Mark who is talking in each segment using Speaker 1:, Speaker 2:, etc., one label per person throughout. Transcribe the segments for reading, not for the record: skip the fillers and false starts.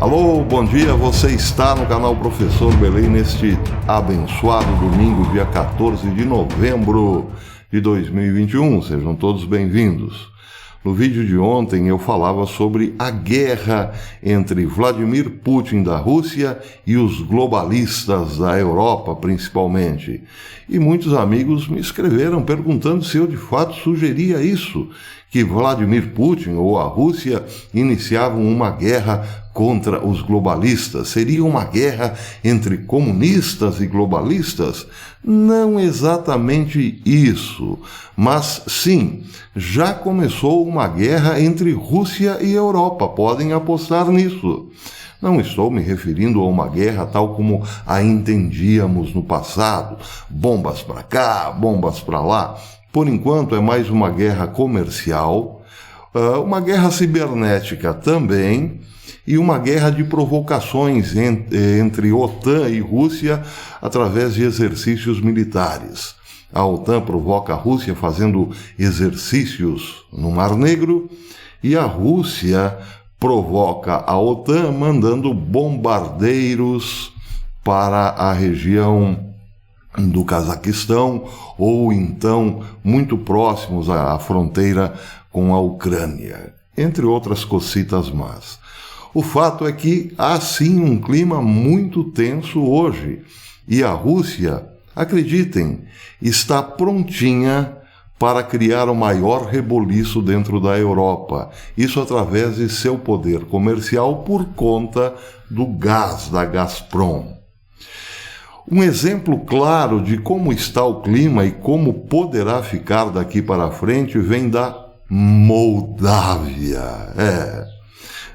Speaker 1: Alô, bom dia, você está no canal Professor Belém neste abençoado domingo, dia 14 de novembro de 2021. Sejam todos bem-vindos. No vídeo de ontem eu falava sobre a guerra entre Vladimir Putin da Rússia e os globalistas da Europa, principalmente. E muitos amigos me escreveram perguntando se eu de fato sugeria isso, que Vladimir Putin ou a Rússia iniciavam uma guerra contra os globalistas. Seria uma guerra entre comunistas e globalistas? Não exatamente isso, mas sim, já começou uma guerra entre Rússia e Europa, podem apostar nisso. Não estou me referindo a uma guerra tal como a entendíamos no passado, bombas para cá, bombas para lá. Por enquanto é mais uma guerra comercial, uma guerra cibernética também, e uma guerra de provocações entre OTAN e Rússia através de exercícios militares. A OTAN provoca a Rússia fazendo exercícios no Mar Negro e a Rússia provoca a OTAN mandando bombardeiros para a região do Cazaquistão ou então muito próximos à fronteira com a Ucrânia, entre outras cocitas más. O fato é que há sim um clima muito tenso hoje e a Rússia, acreditem, está prontinha para criar o maior reboliço dentro da Europa. Isso através de seu poder comercial por conta do gás da Gazprom. Um exemplo claro de como está o clima e como poderá ficar daqui para frente vem da Moldávia.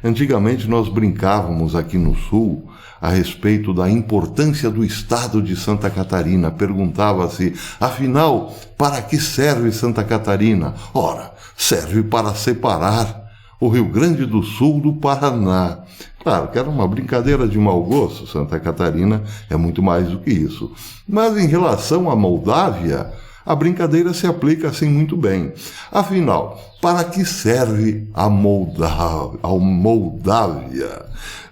Speaker 1: Antigamente nós brincávamos aqui no Sul a respeito da importância do estado de Santa Catarina. Perguntava-se, afinal, para que serve Santa Catarina? Ora, serve para separar o Rio Grande do Sul do Paraná. Claro que era uma brincadeira de mau gosto, Santa Catarina é muito mais do que isso. Mas em relação à Moldávia, a brincadeira se aplica assim muito bem. Afinal, para que serve a Moldávia?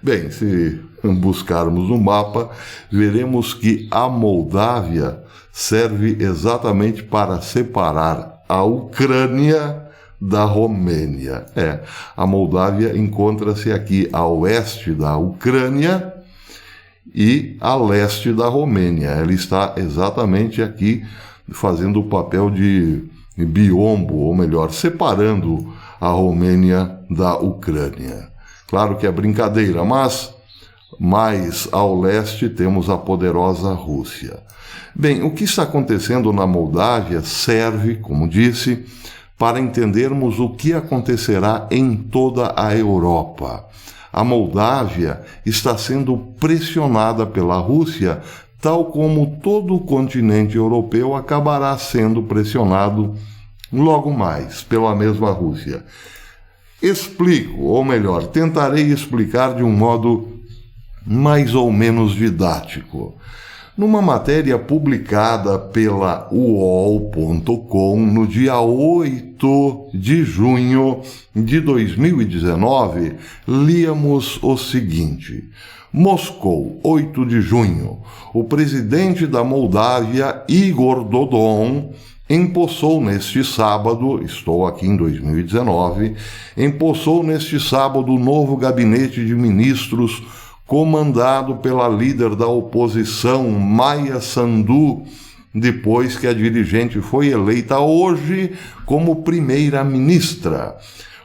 Speaker 1: Bem, se buscarmos no mapa, veremos que a Moldávia serve exatamente para separar a Ucrânia da Romênia. A Moldávia encontra-se aqui a oeste da Ucrânia e a leste da Romênia. Ela está exatamente aqui fazendo o papel de biombo, ou melhor, separando a Romênia da Ucrânia. Claro que é brincadeira, mas mais ao leste temos a poderosa Rússia. Bem, o que está acontecendo na Moldávia serve, como disse, para entendermos o que acontecerá em toda a Europa. A Moldávia está sendo pressionada pela Rússia, tal como todo o continente europeu acabará sendo pressionado logo mais pela mesma Rússia. Explico, ou melhor, tentarei explicar de um modo mais ou menos didático. Numa matéria publicada pela UOL.com no dia 8 de junho de 2019, líamos o seguinte: Moscou, 8 de junho. O presidente da Moldávia, Igor Dodon, empossou neste sábado, estou aqui em 2019, empossou neste sábado o novo gabinete de ministros comandado pela líder da oposição, Maia Sandu, depois que a dirigente foi eleita hoje como primeira-ministra.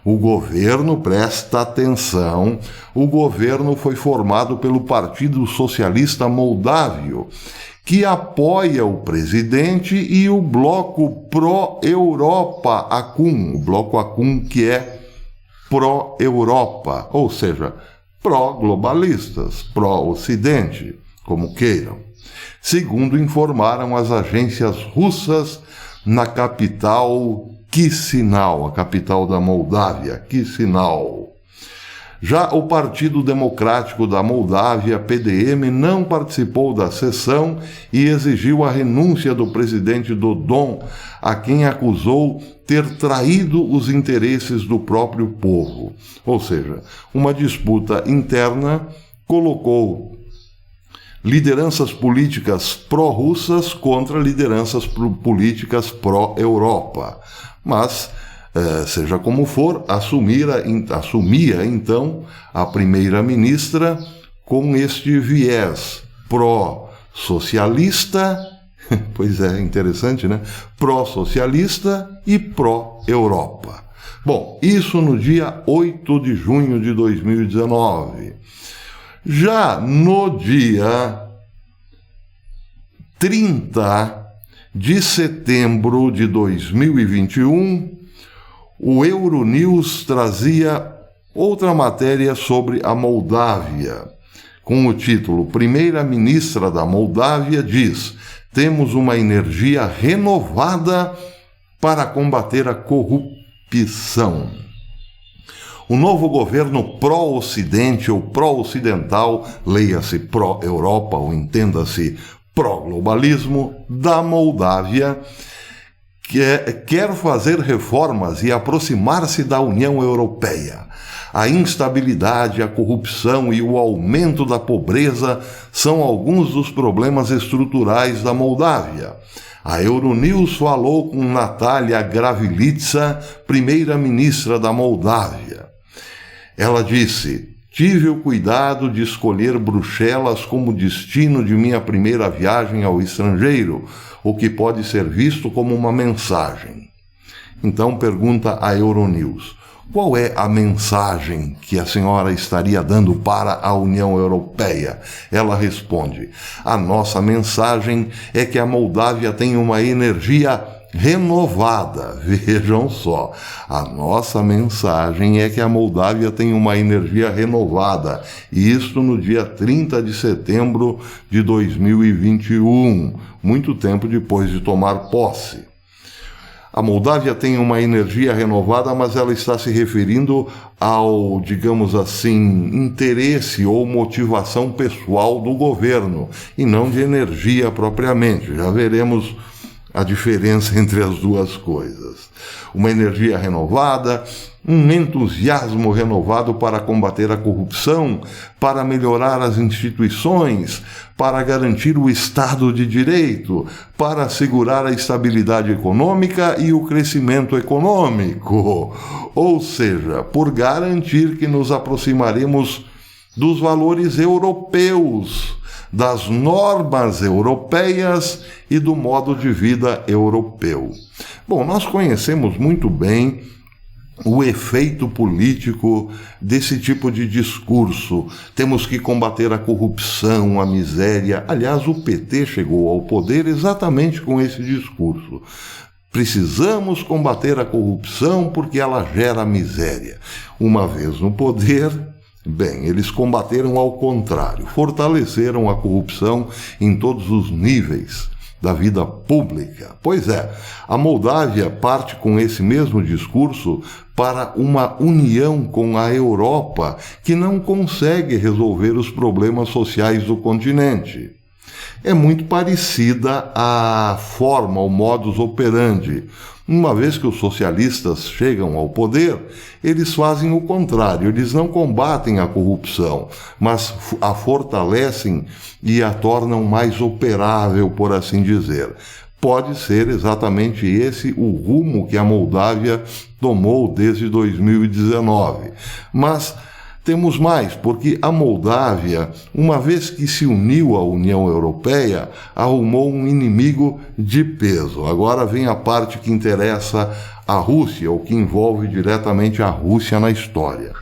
Speaker 1: O governo, presta atenção, o governo foi formado pelo Partido Socialista Moldávio, que apoia o presidente, e o Bloco Pró-Europa Acum, o Bloco Acum que é pró-Europa, ou seja, pró-globalistas, pró-Ocidente, como queiram. Segundo informaram as agências russas na capital Chisinau, a capital da Moldávia, Chisinau. Já o Partido Democrático da Moldávia, PDM, não participou da sessão e exigiu a renúncia do presidente Dodon, a quem acusou ter traído os interesses do próprio povo. Ou seja, uma disputa interna colocou lideranças políticas pró-russas contra lideranças políticas pró-Europa. Mas, seja como for, assumia então a primeira-ministra com este viés pró-socialista, pois é, interessante, né? Pró-socialista e pró-Europa. Bom, isso no dia 8 de junho de 2019. Já no dia 30 de setembro de 2021, o Euronews trazia outra matéria sobre a Moldávia, com o título Primeira-Ministra da Moldávia diz: temos uma energia renovada para combater a corrupção. O novo governo pró-Ocidente ou pró-ocidental, leia-se pró-Europa ou entenda-se pró-globalismo, da Moldávia, quer fazer reformas e aproximar-se da União Europeia. A instabilidade, a corrupção e o aumento da pobreza são alguns dos problemas estruturais da Moldávia. A Euronews falou com Natália Gravilitsa, primeira-ministra da Moldávia. Ela disse: tive o cuidado de escolher Bruxelas como destino de minha primeira viagem ao estrangeiro, o que pode ser visto como uma mensagem. Então pergunta a Euronews: qual é a mensagem que a senhora estaria dando para a União Europeia? Ela responde: a nossa mensagem é que a Moldávia tem uma energia renovada. Vejam só, a nossa mensagem é que a Moldávia tem uma energia renovada, e isto no dia 30 de setembro de 2021, muito tempo depois de tomar posse. A Moldávia tem uma energia renovada, mas ela está se referindo ao, digamos assim, interesse ou motivação pessoal do governo, e não de energia propriamente. Já veremos a diferença entre as duas coisas. Uma energia renovada, um entusiasmo renovado para combater a corrupção, para melhorar as instituições, para garantir o Estado de Direito, para assegurar a estabilidade econômica e o crescimento econômico. Ou seja, por garantir que nos aproximaremos dos valores europeus, das normas europeias e do modo de vida europeu. Bom, nós conhecemos muito bem o efeito político desse tipo de discurso. Temos que combater a corrupção, a miséria. Aliás, o PT chegou ao poder exatamente com esse discurso. Precisamos combater a corrupção porque ela gera miséria. Uma vez no poder, bem, eles combateram ao contrário, fortaleceram a corrupção em todos os níveis da vida pública. Pois é, a Moldávia parte com esse mesmo discurso para uma união com a Europa que não consegue resolver os problemas sociais do continente. É muito parecida a forma, o modus operandi. Uma vez que os socialistas chegam ao poder, eles fazem o contrário, eles não combatem a corrupção, mas a fortalecem e a tornam mais operável, por assim dizer. Pode ser exatamente esse o rumo que a Moldávia tomou desde 2019. Mas temos mais, porque a Moldávia, uma vez que se uniu à União Europeia, arrumou um inimigo de peso. Agora vem a parte que interessa a Rússia, ou que envolve diretamente a Rússia na história.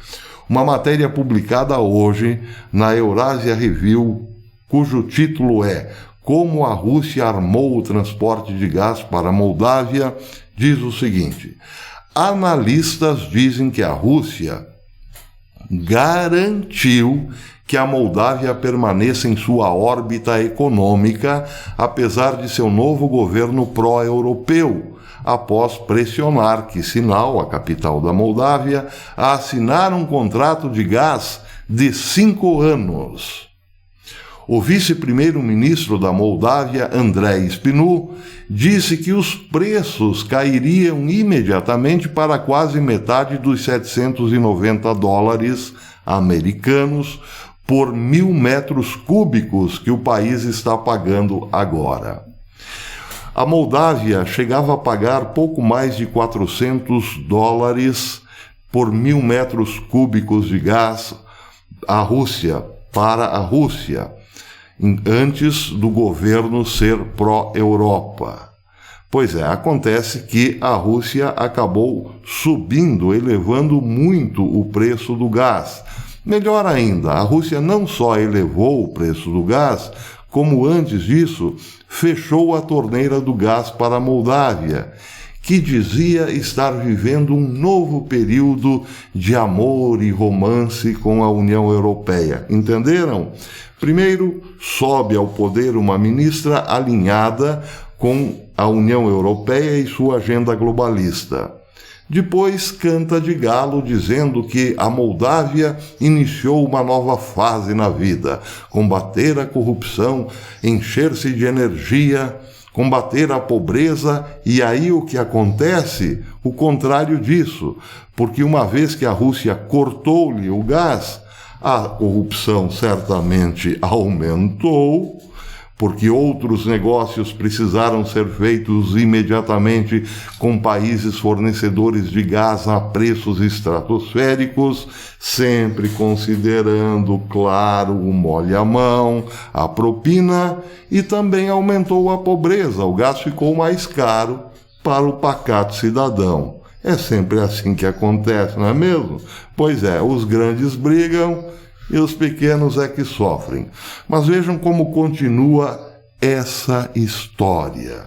Speaker 1: Uma matéria publicada hoje na Eurasia Review, cujo título é Como a Rússia armou o transporte de gás para a Moldávia, diz o seguinte: analistas dizem que a Rússia garantiu que a Moldávia permaneça em sua órbita econômica, apesar de seu novo governo pró-europeu, após pressionar Chisinau, a capital da Moldávia, a assinar um contrato de gás de 5 anos. O vice-primeiro-ministro da Moldávia, Andrei Spinu, disse que os preços cairiam imediatamente para quase metade dos $790 americanos por 1.000 metros cúbicos que o país está pagando agora. A Moldávia chegava a pagar pouco mais de $400 por 1.000 metros cúbicos de gás para a Rússia, antes do governo ser pró-Europa. Pois é, acontece que a Rússia acabou subindo, elevando muito o preço do gás. Melhor ainda, a Rússia não só elevou o preço do gás, como antes disso, fechou a torneira do gás para a Moldávia, que dizia estar vivendo um novo período de amor e romance com a União Europeia. Entenderam? Primeiro, sobe ao poder uma ministra alinhada com a União Europeia e sua agenda globalista. Depois canta de galo dizendo que a Moldávia iniciou uma nova fase na vida, combater a corrupção, encher-se de energia, combater a pobreza, e aí o que acontece? O contrário disso, porque uma vez que a Rússia cortou-lhe o gás, a corrupção certamente aumentou, porque outros negócios precisaram ser feitos imediatamente com países fornecedores de gás a preços estratosféricos, sempre considerando, claro, o molha-mão, a propina, e também aumentou a pobreza. O gás ficou mais caro para o pacato cidadão. É sempre assim que acontece, não é mesmo? Pois é, os grandes brigam e os pequenos é que sofrem. Mas vejam como continua essa história.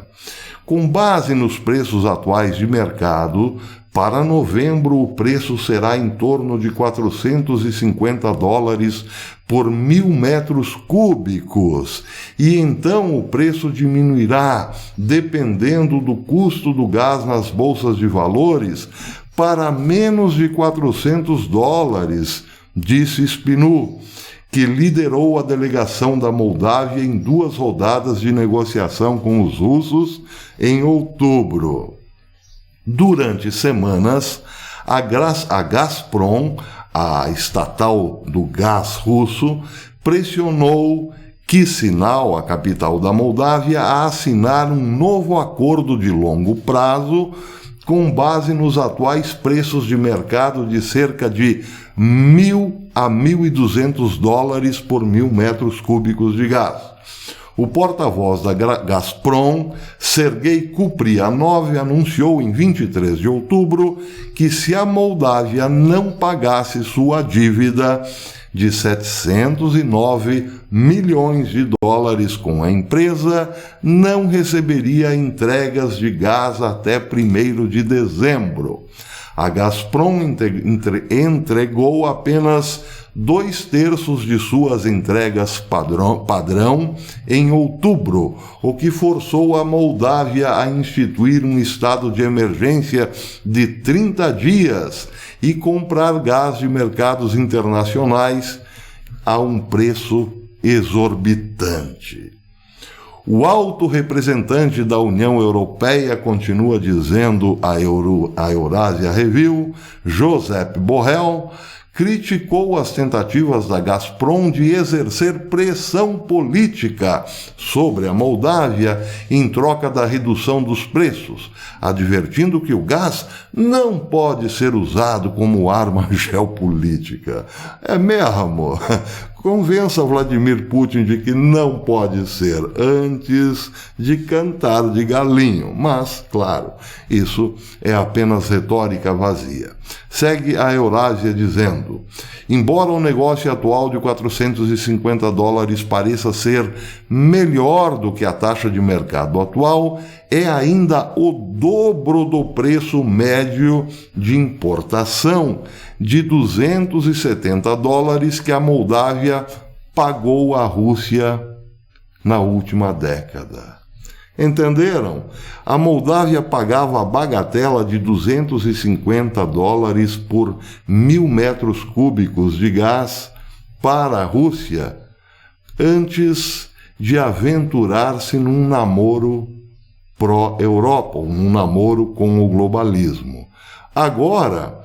Speaker 1: Com base nos preços atuais de mercado, para novembro o preço será em torno de $450 por 1.000 metros cúbicos. E então o preço diminuirá, dependendo do custo do gás nas bolsas de valores, para menos de $400, disse Spinu, que liderou a delegação da Moldávia em 2 rodadas de negociação com os russos em outubro. Durante semanas, a Gazprom, a estatal do gás russo, pressionou Chisinau, a capital da Moldávia, a assinar um novo acordo de longo prazo com base nos atuais preços de mercado de cerca de $1.000 a $1.200 por 1.000 metros cúbicos de gás. O porta-voz da Gazprom, Sergei Kuprianov, anunciou em 23 de outubro que se a Moldávia não pagasse sua dívida de $709 milhões com a empresa, não receberia entregas de gás até 1º de dezembro. A Gazprom entregou apenas 2/3 de suas entregas padrão em outubro, o que forçou a Moldávia a instituir um estado de emergência de 30 dias e comprar gás de mercados internacionais a um preço exorbitante. O alto representante da União Europeia continua dizendo à Eurasia Review, Josep Borrell, criticou as tentativas da Gazprom de exercer pressão política sobre a Moldávia em troca da redução dos preços, advertindo que o gás não pode ser usado como arma geopolítica. É mesmo? Convença Vladimir Putin de que não pode ser antes de cantar de galinho. Mas, claro, isso é apenas retórica vazia. Segue a Eurásia dizendo: embora o negócio atual de $450 pareça ser melhor do que a taxa de mercado atual, é ainda o dobro do preço médio de importação de $270 que a Moldávia pagou à Rússia na última década. Entenderam? A Moldávia pagava a bagatela de $250 por 1.000 metros cúbicos de gás para a Rússia antes de aventurar-se num namoro pró-Europa, num namoro com o globalismo. Agora,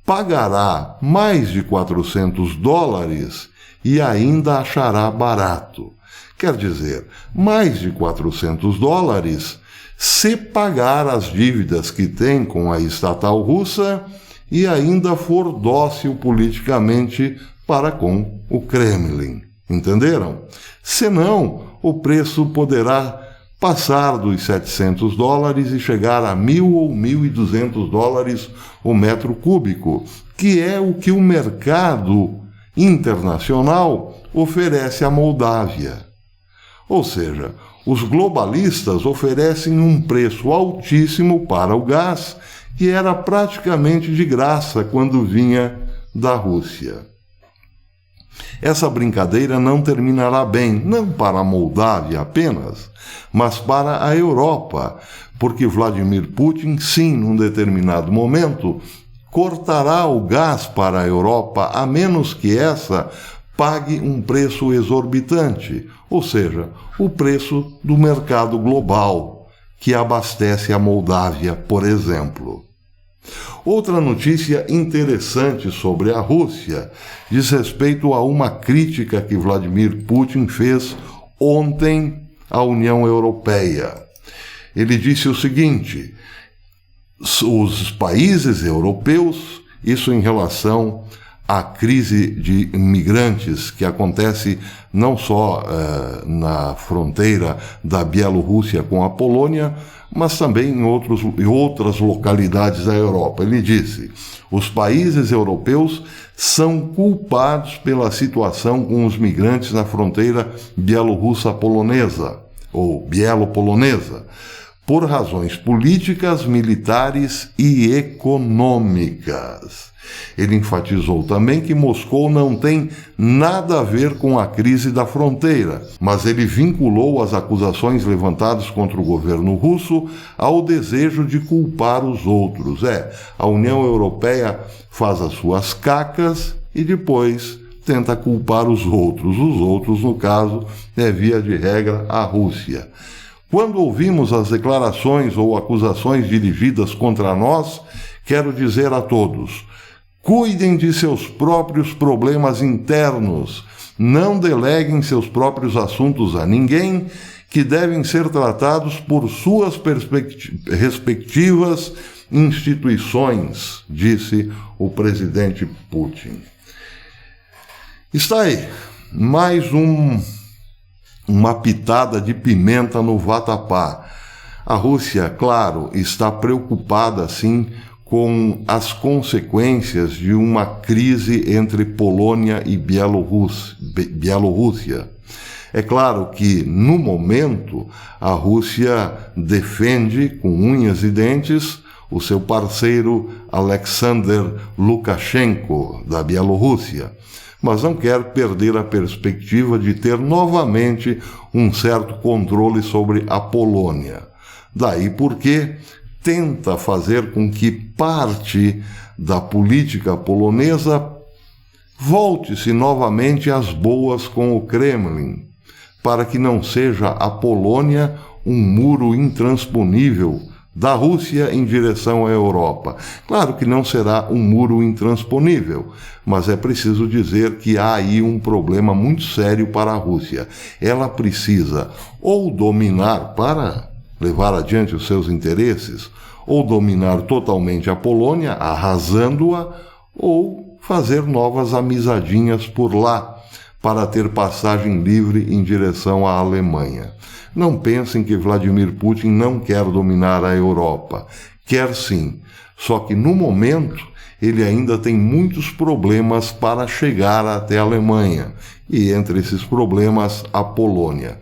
Speaker 1: pagará mais de $400 e ainda achará barato. Quer dizer, mais de $400 se pagar as dívidas que tem com a estatal russa e ainda for dócil politicamente para com o Kremlin. Entenderam? Senão, o preço poderá passar dos $700 e chegar a $1.000 ou $1.200 o metro cúbico, que é o que o mercado internacional oferece à Moldávia. Ou seja, os globalistas oferecem um preço altíssimo para o gás, que era praticamente de graça quando vinha da Rússia. Essa brincadeira não terminará bem, não para a Moldávia apenas, mas para a Europa, porque Vladimir Putin, sim, num determinado momento, cortará o gás para a Europa, a menos que essa pague um preço exorbitante, ou seja, o preço do mercado global, que abastece a Moldávia, por exemplo. Outra notícia interessante sobre a Rússia diz respeito a uma crítica que Vladimir Putin fez ontem à União Europeia. Ele disse o seguinte: os países europeus, isso em relação à crise de imigrantes que acontece não só na fronteira da Bielorrússia com a Polônia, mas também em outras localidades da Europa. Ele disse: os países europeus são culpados pela situação com os migrantes na fronteira bielorrussa-polonesa, ou bielo-polonesa, por razões políticas, militares e econômicas. Ele enfatizou também que Moscou não tem nada a ver com a crise da fronteira, mas ele vinculou as acusações levantadas contra o governo russo ao desejo de culpar os outros. A União Europeia faz as suas cacas e depois tenta culpar os outros. Os outros, no caso, via de regra, a Rússia. Quando ouvimos as declarações ou acusações dirigidas contra nós, quero dizer a todos: cuidem de seus próprios problemas internos, não deleguem seus próprios assuntos a ninguém, que devem ser tratados por suas respectivas instituições, disse o presidente Putin. Está aí, mais uma pitada de pimenta no vatapá. A Rússia, claro, está preocupada, sim, com as consequências de uma crise entre Polônia e Bielorrússia. É claro que, no momento, a Rússia defende com unhas e dentes o seu parceiro Alexander Lukashenko, da Bielorrússia, mas não quer perder a perspectiva de ter novamente um certo controle sobre a Polônia. Daí porque tenta fazer com que parte da política polonesa volte-se novamente às boas com o Kremlin, para que não seja a Polônia um muro intransponível da Rússia em direção à Europa. Claro que não será um muro intransponível, mas é preciso dizer que há aí um problema muito sério para a Rússia. Ela precisa ou dominar para levar adiante os seus interesses, ou dominar totalmente a Polônia, arrasando-a, ou fazer novas amizadinhas por lá, para ter passagem livre em direção à Alemanha. Não pensem que Vladimir Putin não quer dominar a Europa. Quer sim, só que no momento ele ainda tem muitos problemas para chegar até a Alemanha, e entre esses problemas a Polônia.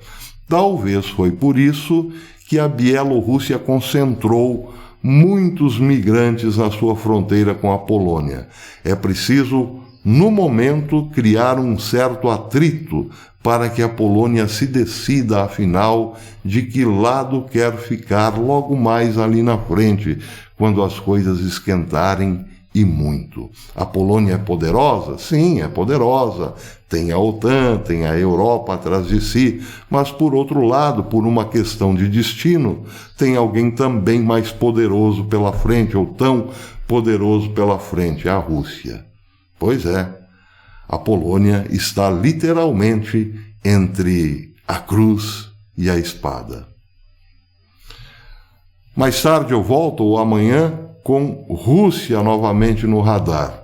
Speaker 1: Talvez foi por isso que a Bielorrússia concentrou muitos migrantes na sua fronteira com a Polônia. É preciso no momento, criar um certo atrito para que a Polônia se decida, afinal, de que lado quer ficar logo mais ali na frente, quando as coisas esquentarem e muito. A Polônia é poderosa? Sim, é poderosa. Tem a OTAN, tem a Europa atrás de si, mas, por outro lado, por uma questão de destino, tem alguém também mais poderoso pela frente, ou tão poderoso pela frente, a Rússia. Pois é, a Polônia está literalmente entre a cruz e a espada. Mais tarde eu volto, ou amanhã, com Rússia novamente no radar.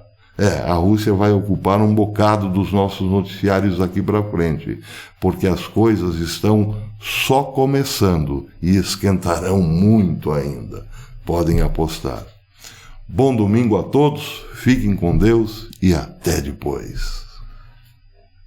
Speaker 1: A Rússia vai ocupar um bocado dos nossos noticiários aqui para frente, porque as coisas estão só começando e esquentarão muito ainda. Podem apostar. Bom domingo a todos, fiquem com Deus e até depois.